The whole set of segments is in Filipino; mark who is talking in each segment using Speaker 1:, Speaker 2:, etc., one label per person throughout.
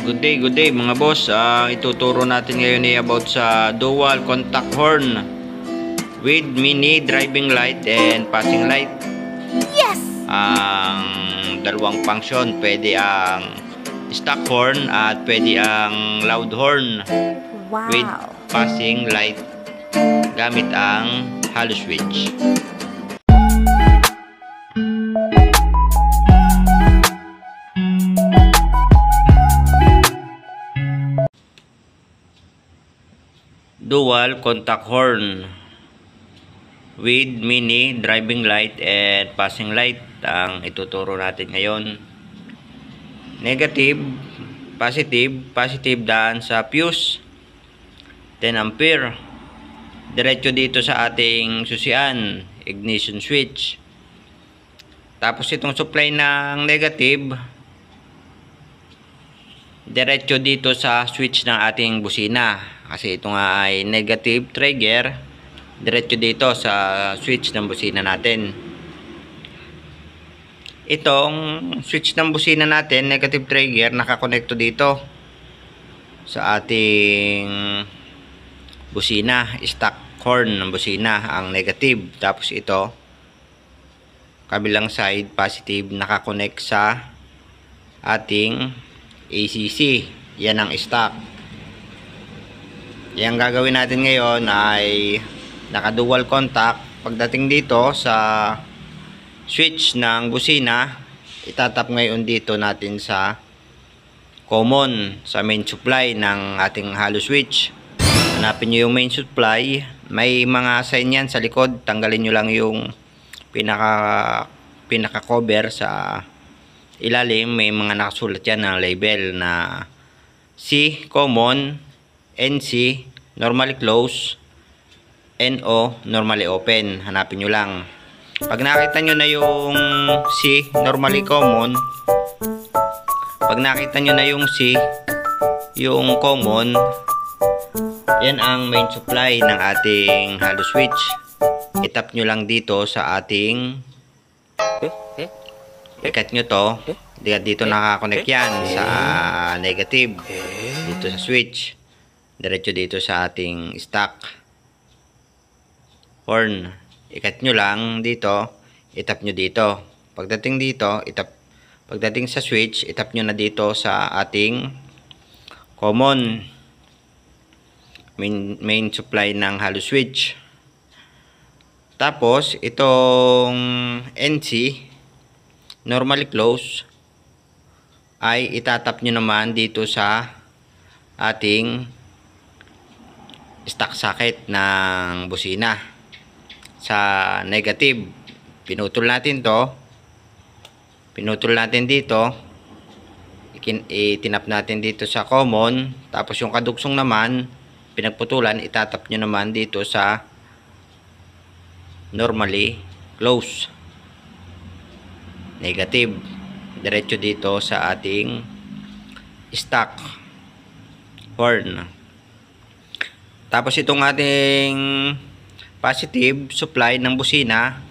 Speaker 1: Good day mga boss. Ituturo natin ngayon about sa dual contact horn with mini driving light and passing light.
Speaker 2: Yes!
Speaker 1: Ang dalawang function, pwede ang stock horn at pwede ang loud horn with
Speaker 2: Wow!
Speaker 1: passing light gamit ang halo switch. Dual contact horn with mini driving light and passing light ang ituturo natin ngayon. Negative, positive daan sa fuse 10 ampere diretso dito sa ating susian ignition switch. Tapos itong supply ng negative diretso dito sa switch ng ating busina. Kasi ito nga ay negative trigger, diretso dito sa switch ng busina natin. Itong switch ng busina natin, negative trigger, nakakonekto dito sa ating busina, stock horn ng busina, ang negative. Tapos ito, kabilang side, positive, nakakonect sa ating ACC. Yan ang stock. Yang gagawin natin ngayon ay naka-dual contact. Pagdating dito sa switch ng busina, itatap ngayon dito natin sa common, sa main supply ng ating halo switch. Hanapin nyo yung main supply. May mga sign yan sa likod. Tanggalin nyo lang yung pinaka cover sa ilalim. May mga nakasulat yan na label na C common, NC normally close, NO normally open. Hanapin nyo lang. Pag nakita nyo na yung C normally common, pag nakita nyo na yung C, yung common, yan ang main supply ng ating halo switch. Itap nyo lang dito sa ating ikat nyo to. Dito nakakonect yan sa negative dito sa switch. Diretso dito sa ating stock horn. Ikat nyo lang dito, itap nyo dito. Pagdating dito, pagdating sa switch, itap nyo na dito sa ating common main supply ng halo switch. Tapos itong NC normally close ay itatap nyo naman dito sa ating stock socket ng busina sa negative. Pinutol natin dito, itinap natin dito sa common. Tapos yung kadugsong naman pinagputulan, itatap nyo naman dito sa normally close negative, diretso dito sa ating stock horn. Tapos itong ating positive supply ng busina,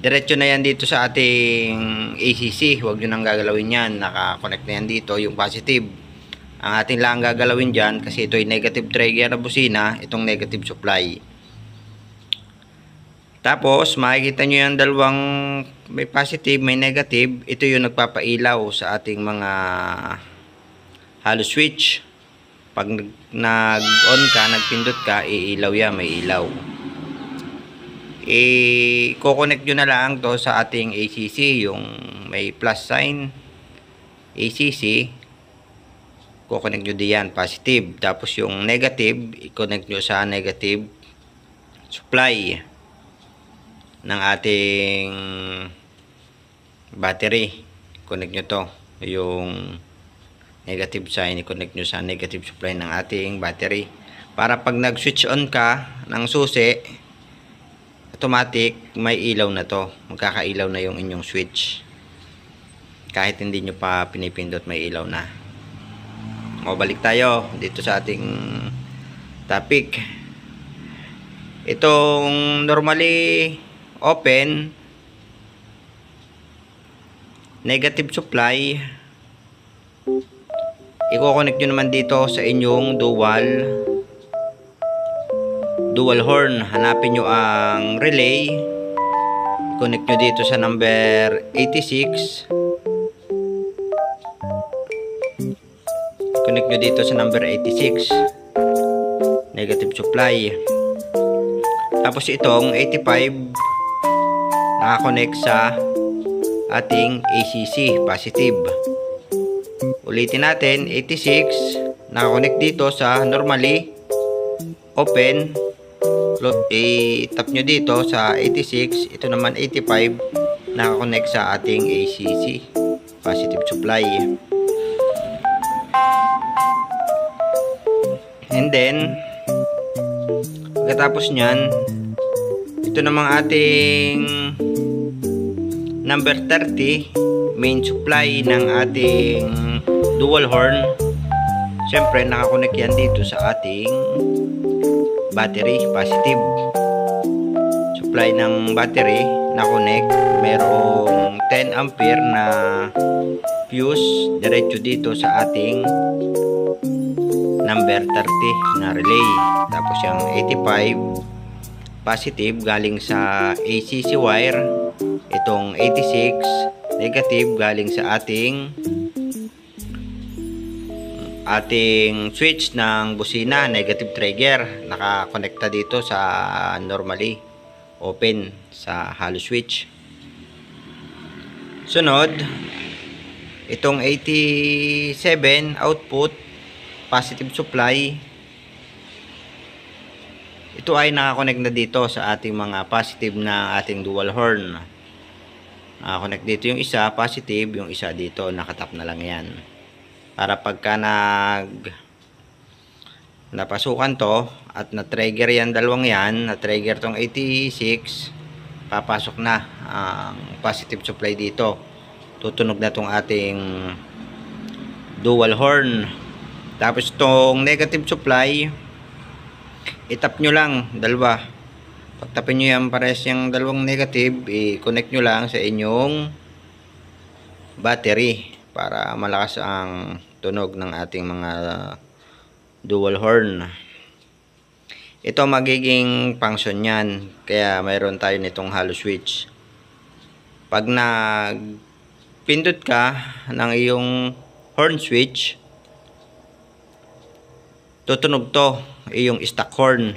Speaker 1: diretso na yan dito sa ating ACC. Huwag nyo nang gagalawin yan. Nakakonect na yan dito yung positive. Ang ating lang gagalawin dyan, kasi ito ay negative trigger na busina, itong negative supply. Tapos makikita nyo yung dalawang may positive, may negative. Ito yung nagpapailaw sa ating mga halo switch. Pag nag-on ka, nagpindot ka, iilaw yan, may ilaw. I-connect nyo na lang to sa ating ACC, yung may plus sign ACC. Connect nyo diyan, positive. Tapos yung negative, i-connect nyo sa negative supply ng ating battery. Connect nyo to, yung negative sign, i-connect nyo sa negative supply ng ating battery. Para pag nag-switch on ka ng susi, automatic may ilaw na to. Magkakailaw na yung inyong switch. Kahit hindi nyo pa pinipindot, may ilaw na. O, balik tayo dito sa ating topic. Itong normally open negative supply, i-connect nyo naman dito sa inyong dual horn. Hanapin nyo ang relay, i-connect nyo dito sa number 86, connect nyo dito sa number 86, negative supply. Tapos itong 85 nakakonect sa ating ACC, positive. Ulitin natin, 86 nakakonect dito sa normally open. I-tap nyo dito sa 86. Ito naman 85 nakakonect sa ating ACC, positive supply. And then pagkatapos nyan, ito namang ating number 30 main supply ng ating dual horn. Siyempre nakakonect yan dito sa ating battery, positive supply ng battery na connect. Merong 10 ampere na fuse diretso dito sa ating number 30 na relay. Tapos yung 85 positive galing sa ACC wire. Itong 86 negative galing sa ating switch ng busina, negative trigger. Nakakonekta dito sa normally open sa hollow switch. Sunod, itong 87 output positive supply. Ito ay nakakonect na dito sa ating mga positive na ating dual horn. Nakakonect dito yung isa positive, yung isa dito nakatap na lang yan. Para pagka napasukan to at na-trigger yan, dalawang yan, na-trigger tong 86, papasok na ang positive supply dito. Tutunog na tong ating dual horn. Tapos tong negative supply, itap nyo lang, dalawa. Pagtapin nyo yan pares yung dalawang negative, i-connect nyo lang sa inyong battery para malakas ang tunog ng ating mga dual horn. Ito magiging function yan, kaya mayroon tayo nitong hollow switch. Pag nagpindot ka ng iyong horn switch, tutunog to iyong stock horn.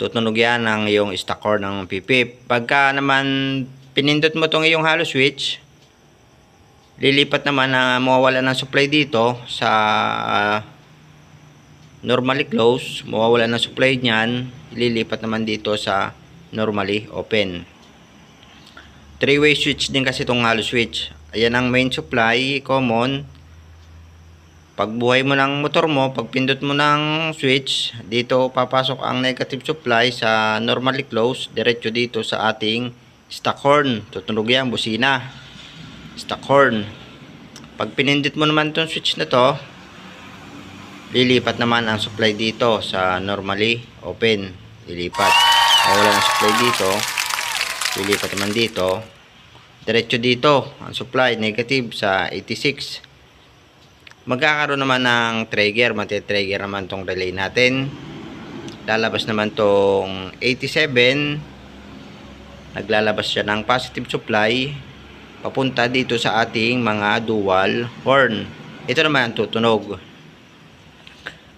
Speaker 1: Tutunog yan ang iyong stock horn ng pipip. Pagka naman pinindot mo tong iyong hollow switch, lilipat naman na mawawala ng supply dito sa normally close, mawawala ng supply niyan, lilipat naman dito sa normally open. 3-way switch din kasi itong hollow switch. Ayan ang main supply, common. Pagbuhay mo ng motor mo, pagpindot mo ng switch, dito papasok ang negative supply sa normally close, diretso dito sa ating stock horn. Tutunog yan, busina, stock horn. Pag pinindot mo naman itong switch na to, lilipat naman ang supply dito sa normally open. Lilipat. Wala ng supply dito, lilipat naman dito, diretso dito ang supply, negative sa 86. Magkakaroon naman ng trigger, matitrigger naman tong relay natin. Lalabas naman tong 87, naglalabas siya ng positive supply papunta dito sa ating mga dual horn. Ito naman ang tutunog.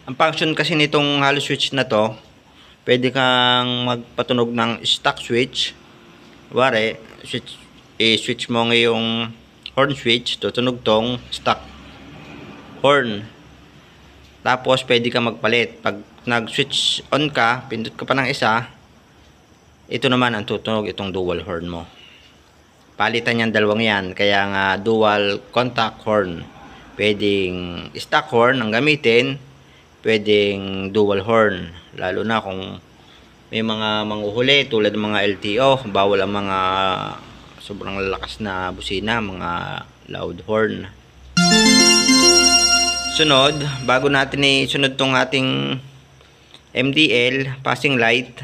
Speaker 1: Ang function kasi nitong hollow switch na to, pwede kang magpatunog ng stock switch. Wari, switch mo ngayong horn switch, tutunog tong stock horn. Tapos pwede ka magpalit. Pag nag-switch on ka, pindot ka pa ng isa, ito naman ang tutunog, itong dual horn mo. Palitan yan, dalawang yan. Kaya nga dual contact horn. Pwedeng stock horn ang gamitin, pwedeng dual horn. Lalo na kung may mga manghuhuli tulad ng mga LTO, bawal ang mga sobrang lalakas na busina, mga loud horn. Sunod, bago natin isunod tong ating MDL passing light,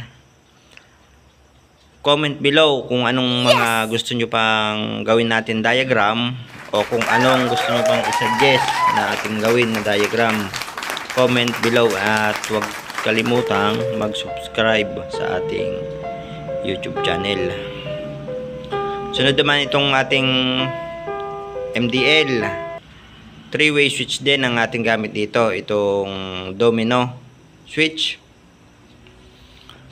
Speaker 1: comment below kung anong mga gusto nyo pang gawin natin diagram o kung anong gusto nyo pang i-suggest na ating gawin na diagram, comment below at huwag kalimutang mag-subscribe sa ating YouTube channel. Sunod naman itong ating MDL. 3-way switch din ang ating gamit dito. Itong domino switch.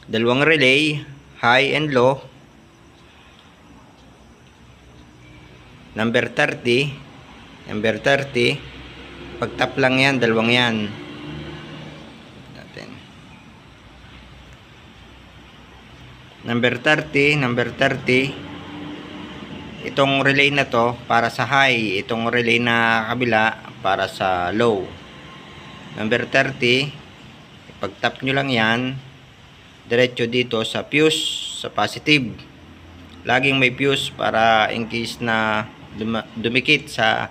Speaker 1: Dalawang relay, high and low. Number 30. Number 30. Pag-tap lang yan, dalawang yan. Number 30, number 30. Itong relay na to para sa high, itong relay na kabila para sa low. Number 30, pag-tap nyo lang yan, diretso dito sa fuse, sa positive. Laging may fuse para in case na dumikit sa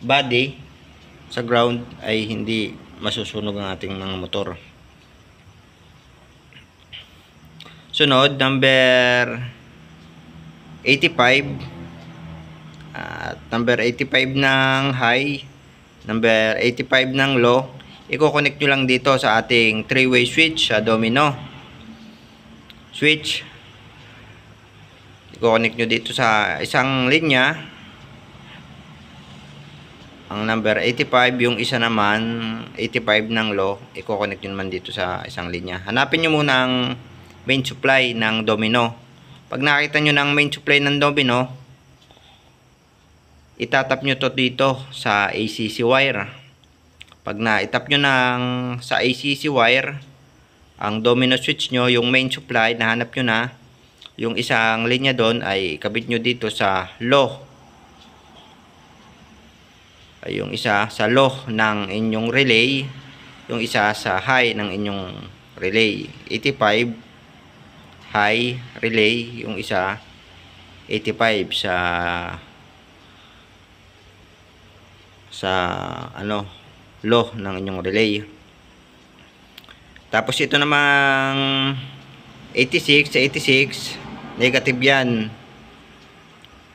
Speaker 1: body, sa ground, ay hindi masusunog ang ating mga motor. Sunod, number 85. At number 85 ng high, number 85 ng low. I-connect nyo lang dito sa ating 3-way switch sa domino switch. I-connect nyo dito sa isang linya ang number 85, yung isa naman 85 ng low, i-connect nyo naman dito sa isang linya. Hanapin nyo muna ang main supply ng domino. Pag nakita nyo ng main supply ng domino, itatap nyo to dito sa ACC wire. Pag na-itap nyo sa ACC wire ang domino switch nyo, yung main supply, nahanap nyo na, yung isang linya doon ay kabit nyo dito sa low. Ay yung isa sa low ng inyong relay, yung isa sa high ng inyong relay. 85 high relay, yung isa 85 sa low ng inyong relay. Tapos ito namang 86 sa 86 negative yan.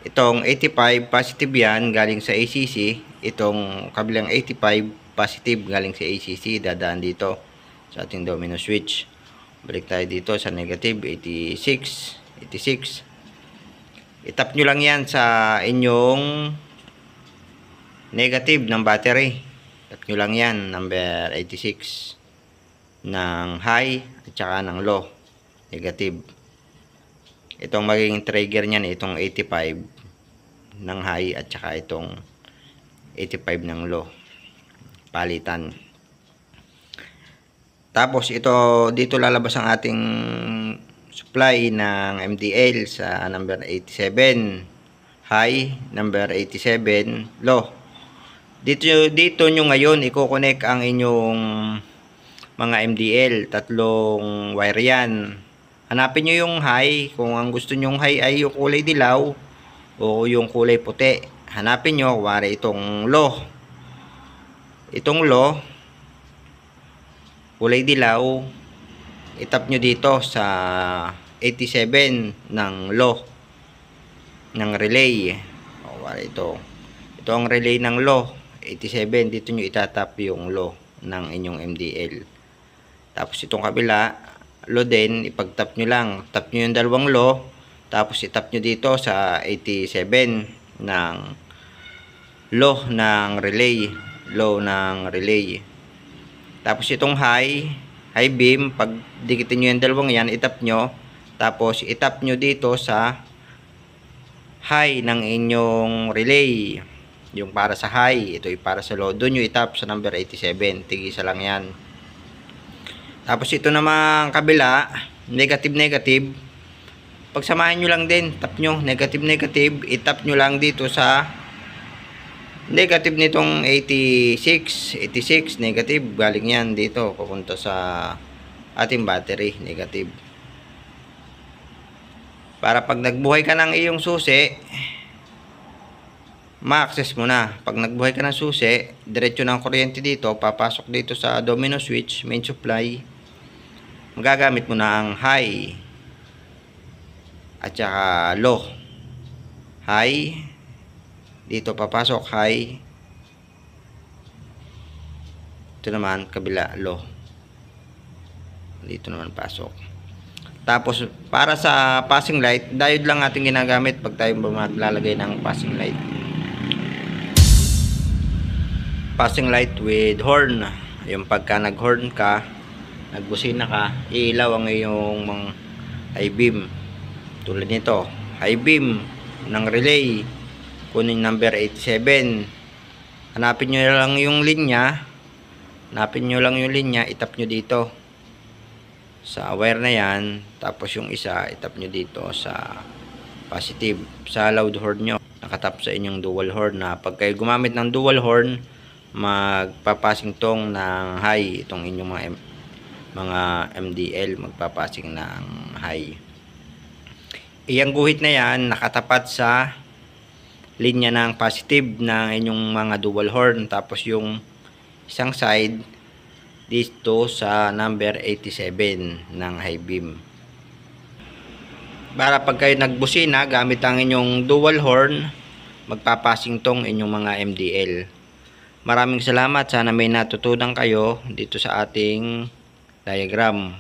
Speaker 1: Itong 85 positive yan galing sa ACC. Itong kabilang 85 positive galing sa ACC, dadaan dito sa ating domino switch. Balik tayo dito sa negative 86. Itap nyo lang yan sa inyong negative ng battery. Tap nyo lang yan, number 86 ng high at saka ng low, negative. Itong magiging trigger nyan, itong 85 ng high at saka itong 85 ng low, palitan. Tapos ito, dito lalabas ang ating supply ng MDL sa number 87 high, number 87 low. Dito nyo ngayon i-connect ang inyong mga MDL. Tatlong wire yan. Hanapin nyo yung high. Kung ang gusto nyong high ay yung kulay dilaw o yung kulay puti, hanapin nyo. Kuwari itong low. Itong low, kulay dilaw, itap nyo dito sa 87 ng low ng relay. Kuwari ito. Ito ang relay ng low 87, dito nyo itatap yung low ng inyong MDL. Tapos itong kabila, low din, ipag-tap nyo lang. Tap nyo yung dalawang low, tapos itap nyo dito sa 87 ng low ng relay. Low ng relay. Tapos itong high beam, pag dikitin nyo yung dalawang yan, itap nyo. Tapos itap nyo dito sa high ng inyong relay. Yung para sa high, ito ay para sa low. Doon nyo itap sa number 87. Tig-isa lang yan. Tapos ito namang kabila, negative. Pagsamahin nyo lang din, tap nyo, negative. Itap nyo lang dito sa negative nitong 86, negative. Galing yan dito, papunta sa ating battery, negative. Para pag nagbuhay ka ng iyong susi, ma-access mo na. Pag nagbuhay ka ng susi, diretso ng kuryente dito, papasok dito sa domino switch, main supply. Magagamit mo na ang high at saka low. High, Dito papasok high. Ito naman kabila low. Dito naman pasok. Tapos para sa passing light, diode lang ating ginagamit pag tayo maglalagay ng passing light. Passing light with horn. Yung pagka nag-horn ka, nagbusina ka, ilaw ang iyong mga high beam. Tulad nito, high beam ng relay, kunin number 87. Hanapin nyo lang yung linya. Hanapin nyo lang yung linya, itap nyo dito sa wire na yan. Tapos yung isa, itap nyo dito sa positive, sa loud horn nyo. Nakatap sa inyong dual horn na pag kayo gumamit ng dual horn, magpapasing tong ng high. Itong inyong mga MDL, magpapasing ng high. Iyang guhit na yan, nakatapat sa linya ng positive ng inyong mga dual horn. Tapos yung isang side dito sa number 87 ng high beam. Para pag kayo nagbusina gamit ang inyong dual horn, magpapasing tong inyong mga MDL. Maraming salamat. Sana may natutunan kayo dito sa ating diagram.